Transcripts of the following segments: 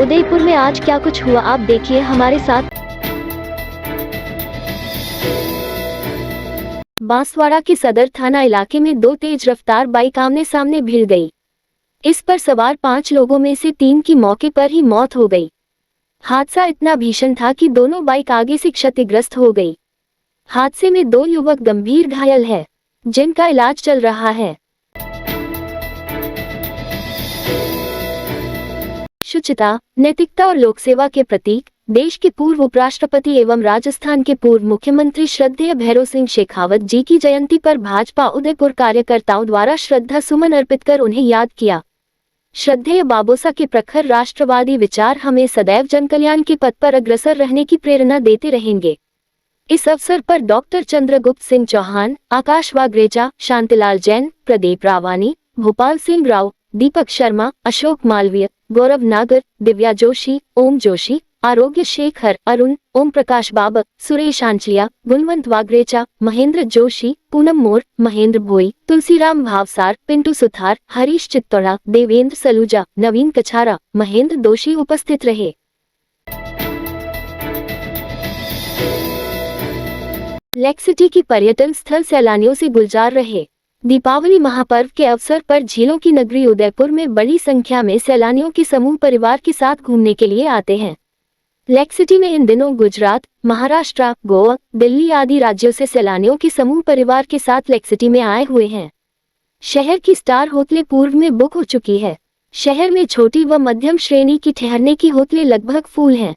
उदयपुर में आज क्या कुछ हुआ आप देखिए हमारे साथ। बांसवाड़ा के सदर थाना इलाके में दो तेज रफ्तार बाइक आमने सामने भिड़ गई। इस पर सवार 5 लोगों में से 3 की मौके पर ही मौत हो गई। हादसा इतना भीषण था कि दोनों बाइक आगे से क्षतिग्रस्त हो गई। हादसे में 2 युवक गंभीर घायल हैं, जिनका इलाज चल रहा है। शुचिता, नैतिकता और लोकसेवा के प्रतीक देश के पूर्व उपराष्ट्रपति एवं राजस्थान के पूर्व मुख्यमंत्री श्रद्धेय भैरों सिंह शेखावत जी की जयंती पर भाजपा उदयपुर कार्यकर्ताओं द्वारा श्रद्धा सुमन अर्पित कर उन्हें याद किया। श्रद्धेय बाबोसा के प्रखर राष्ट्रवादी विचार हमें सदैव जनकल्याण के पथ पर अग्रसर रहने की प्रेरणा देते रहेंगे। इस अवसर पर डॉक्टर चंद्रगुप्त सिंह चौहान, आकाश वाग्रेचा, शांतिलाल जैन, प्रदीप रावानी, भोपाल सिंह राव, दीपक शर्मा, अशोक मालवीय, गौरव नागर, दिव्या जोशी, ओम जोशी, आरोग्य शेखर, अरुण, ओम प्रकाश बाबक, सुरेश आंचलिया, गुणवंत वाग्रेचा, महेंद्र जोशी, पूनम मोर, महेंद्र भोई, तुलसीराम भावसार, पिंटू सुथार, हरीश चित्तौड़ा, देवेंद्र सलूजा, नवीन कछारा, महेंद्र दोषी उपस्थित रहे। लेक सिटी की पर्यटन स्थल सैलानियों से गुलजार रहे। दीपावली महापर्व के अवसर पर झीलों की नगरी उदयपुर में बड़ी संख्या में सैलानियों के समूह परिवार के साथ घूमने के लिए आते हैं। लेक सिटी में इन दिनों गुजरात, महाराष्ट्र, गोवा, दिल्ली आदि राज्यों से सैलानियों के समूह परिवार के साथ लेक सिटी में आए हुए हैं। शहर की स्टार होटलें पूर्व में बुक हो चुकी है। शहर में छोटी व मध्यम श्रेणी की ठहरने की होटलें लगभग फुल हैं।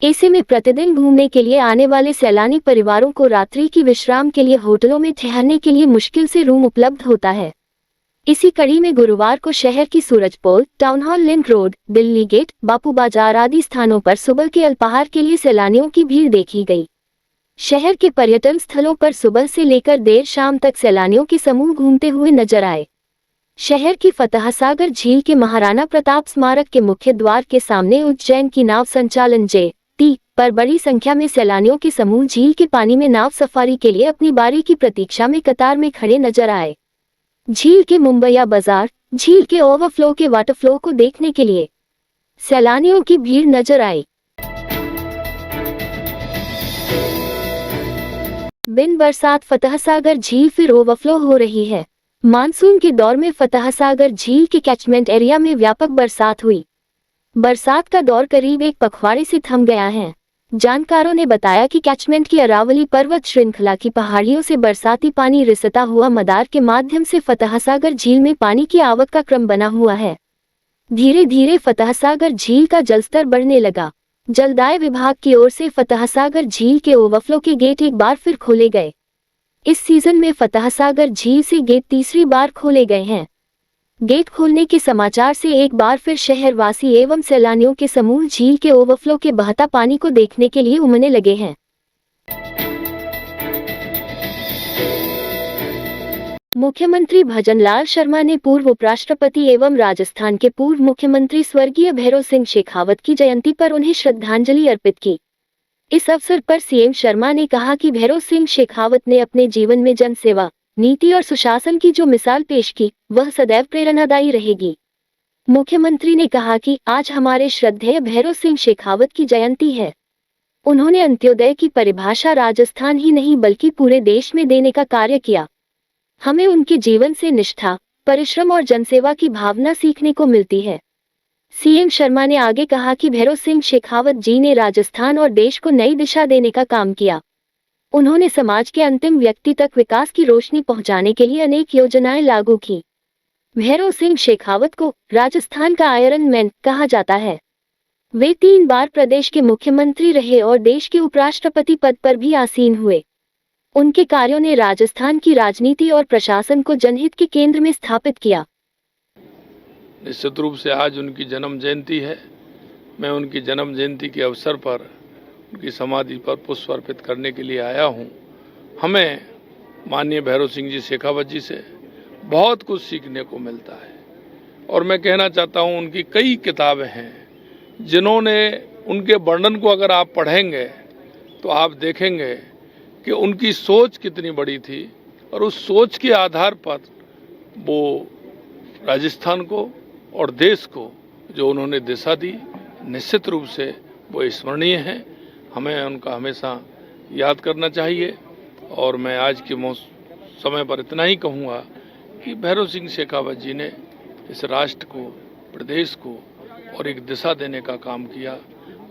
ऐसे में प्रतिदिन घूमने के लिए आने वाले सैलानी परिवारों को रात्रि की विश्राम के लिए होटलों में ठहरने के लिए मुश्किल से रूम उपलब्ध होता है। इसी कड़ी में गुरुवार को शहर की Surajpol, town hall link road, Delhi gate, Bapu Bazaar आदि स्थानों पर सुबह के अल्पाहार के लिए सैलानियों की भीड़ देखी गई। शहर के पर्यटन स्थलों पर सुबह से लेकर देर शाम तक सैलानियों के समूह घूमते हुए नजर आए। शहर की फतहसागर झील के महाराणा प्रताप स्मारक के मुख्य द्वार के सामने उज्जैन की नाव संचालन जेटी पर बड़ी संख्या में सैलानियों के समूह झील के पानी में नाव सफारी के लिए अपनी बारी की प्रतीक्षा में कतार में खड़े नजर आए। झील के मुंबईया बाजार, झील के ओवरफ्लो के वाटरफ्लो को देखने के लिए सैलानियों की भीड़ नजर आई। बिन बरसात फतहसागर झील फिर ओवरफ्लो हो रही है। मानसून के दौर में फतहसागर झील के कैचमेंट एरिया में व्यापक बरसात हुई। बरसात का दौर करीब 1 पखवाड़े से थम गया है। जानकारों ने बताया कि कैचमेंट की अरावली पर्वत श्रृंखला की पहाड़ियों से बरसाती पानी रिसता हुआ मदार के माध्यम से फतहसागर झील में पानी की आवक का क्रम बना हुआ है। धीरे धीरे फतहसागर झील का जलस्तर बढ़ने लगा। जलदाय विभाग की ओर से फतहसागर झील के ओवरफ्लो के गेट एक बार फिर खोले गए। इस सीजन में फतहसागर झील से गेट तीसरी बार खोले गए हैं। गेट खोलने के समाचार से एक बार फिर शहरवासी एवं सैलानियों के समूह झील के ओवरफ्लो के बहता पानी को देखने के लिए उमड़ने लगे हैं। मुख्यमंत्री भजनलाल शर्मा ने पूर्व उपराष्ट्रपति एवं राजस्थान के पूर्व मुख्यमंत्री स्वर्गीय भैरों सिंह शेखावत की जयंती पर उन्हें श्रद्धांजलि अर्पित की। इस अवसर पर सीएम शर्मा ने कहा कि भैरों सिंह शेखावत ने अपने जीवन में जनसेवा, नीति और सुशासन की जो मिसाल पेश की, वह सदैव प्रेरणादायी रहेगी। मुख्यमंत्री ने कहा कि आज हमारे श्रद्धेय भैरों सिंह शेखावत की जयंती है। उन्होंने अंत्योदय की परिभाषा राजस्थान ही नहीं बल्कि पूरे देश में देने का कार्य किया। हमें उनके जीवन से निष्ठा, परिश्रम और जनसेवा की भावना सीखने को मिलती है। सीएम शर्मा ने आगे कहा कि भैरों सिंह शेखावत जी ने राजस्थान और देश को नई दिशा देने का काम किया। उन्होंने समाज के अंतिम व्यक्ति तक विकास की रोशनी पहुंचाने के लिए अनेक योजनाएं लागू की। भैरों सिंह शेखावत को राजस्थान का आयरन मैन कहा जाता है। वे 3 बार प्रदेश के मुख्यमंत्री रहे और देश के उपराष्ट्रपति पद पर भी आसीन हुए। उनके कार्यों ने राजस्थान की राजनीति और प्रशासन को जनहित के केंद्र में स्थापित किया। निश्चित रूप से आज उनकी जन्म जयंती है। मैं उनकी जन्म जयंती के अवसर पर उनकी समाधि पर पुष्प अर्पित करने के लिए आया हूं। हमें माननीय भैरों सिंह जी शेखावत जी से बहुत कुछ सीखने को मिलता है और मैं कहना चाहता हूं उनकी कई किताबें हैं जिन्होंने उनके वर्णन को अगर आप पढ़ेंगे तो आप देखेंगे कि उनकी सोच कितनी बड़ी थी और उस सोच के आधार पर वो राजस्थान को और देश को जो उन्होंने दिशा दी, निश्चित रूप से वो स्मरणीय हैं। हमें उनका हमेशा याद करना चाहिए। और मैं आज के समय पर इतना ही कहूँगा कि भैरव सिंह शेखावत जी ने इस राष्ट्र को, प्रदेश को और एक दिशा देने का काम किया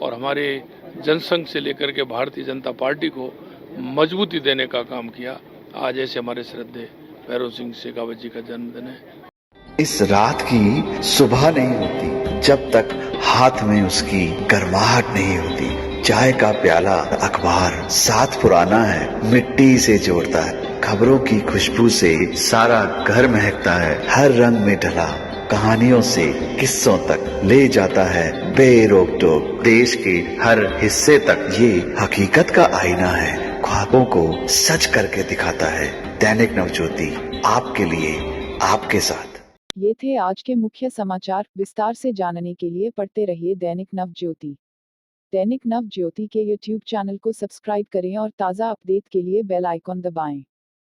और हमारे जनसंघ से लेकर के भारतीय जनता पार्टी को मजबूती देने का काम किया। आज ऐसे हमारे श्रद्धेय भैरव सिंह शेखावत जी का जन्मदिन है। इस रात की सुबह नहीं होती जब तक हाथ में उसकी गर्माहट नहीं होती। चाय का प्याला, अखबार साथ पुराना है, मिट्टी से जोड़ता है। खबरों की खुशबू से सारा घर महकता है। हर रंग में ढला कहानियों से किस्सों तक ले जाता है बेरोक टोक। देश के हर हिस्से तक ये हकीकत का आईना है। ख्वाबों को सच करके दिखाता है। दैनिक नवज्योति, आपके लिए, आपके साथ। ये थे आज के मुख्य समाचार। विस्तार से जानने के लिए पढ़ते रहिए दैनिक नवज्योति। दैनिक नवज्योति के YouTube चैनल को सब्सक्राइब करें और ताज़ा अपडेट के लिए बेल आइकॉन दबाएं।